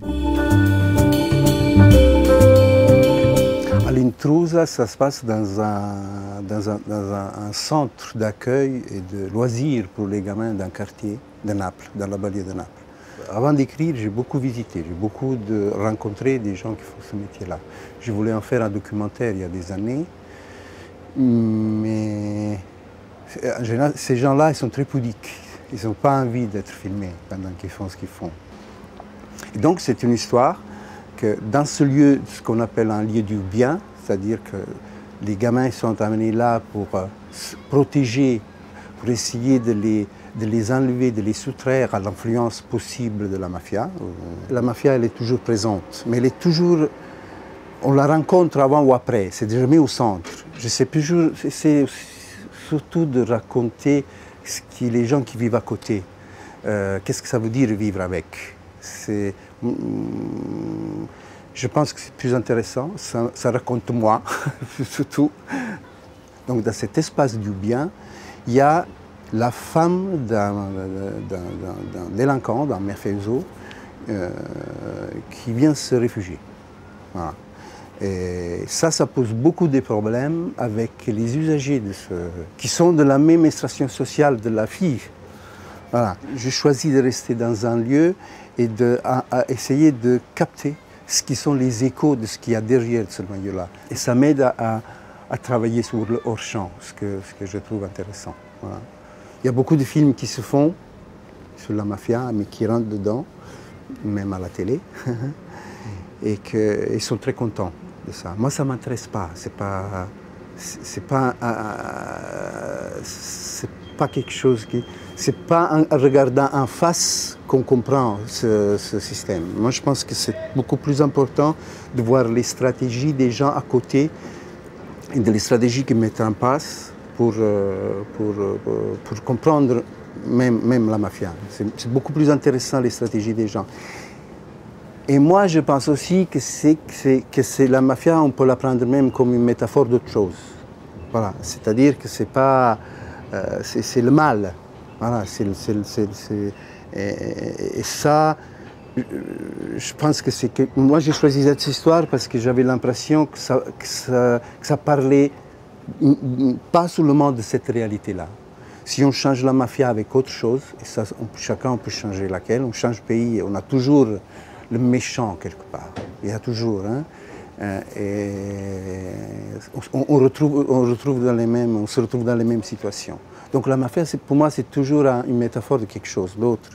À l'Intrusa, ça se passe dans un centre d'accueil et de loisirs pour les gamins d'un quartier de Naples, dans la banlieue de Naples. Avant d'écrire, j'ai beaucoup visité, j'ai beaucoup rencontré des gens qui font ce métier-là. Je voulais en faire un documentaire il y a des années, mais en général, ces gens-là, ils sont très pudiques. Ils n'ont pas envie d'être filmés pendant qu'ils font ce qu'ils font. Et donc, c'est une histoire que dans ce lieu, ce qu'on appelle un lieu du bien, c'est-à-dire que les gamins sont amenés là pour se protéger, pour essayer de les enlever, de les soustraire à l'influence possible de la mafia. La mafia, elle est toujours présente, mais elle est toujours... On la rencontre avant ou après, c'est jamais au centre. Je sais toujours, c'est surtout de raconter les gens qui vivent à côté. Qu'est-ce que ça veut dire vivre avec? Je pense que c'est plus intéressant, ça raconte moi, surtout. Donc dans cet espace du bien, il y a la femme d'un délinquant, d'un mafioso, qui vient se réfugier. Voilà. Et ça pose beaucoup de problèmes avec les usagers qui sont de la même extraction sociale de la fille. Voilà. J'ai choisi de rester dans un lieu et essayer de capter ce qui sont les échos de ce qu'il y a derrière ce milieu-là. Et ça m'aide à travailler sur le hors-champ, ce que je trouve intéressant. Voilà. Il y a beaucoup de films qui se font sur la mafia, mais qui rentrent dedans, même à la télé, et qu'ils sont très contents de ça. Moi, ça ne m'intéresse pas. C'est pas quelque chose qui... C'est pas en regardant en face qu'on comprend ce système. Moi, je pense que c'est beaucoup plus important de voir les stratégies des gens à côté et les stratégies qu'ils mettent en place pour comprendre même la mafia. C'est beaucoup plus intéressant les stratégies des gens. Et moi, je pense aussi que la mafia, on peut la prendre même comme une métaphore d'autre chose. Voilà. C'est-à-dire que c'est pas... c'est le mal. Voilà. Et ça, je pense que c'est que... Moi, j'ai choisi cette histoire parce que j'avais l'impression que ça parlait pas seulement de cette réalité-là. Si on change la mafia avec autre chose, et ça, chacun peut changer laquelle, on change pays, on a toujours le méchant quelque part. Il y a toujours, hein. Et on se retrouve dans les mêmes situations. Donc la mafia, pour moi, c'est toujours une métaphore de quelque chose d'autre.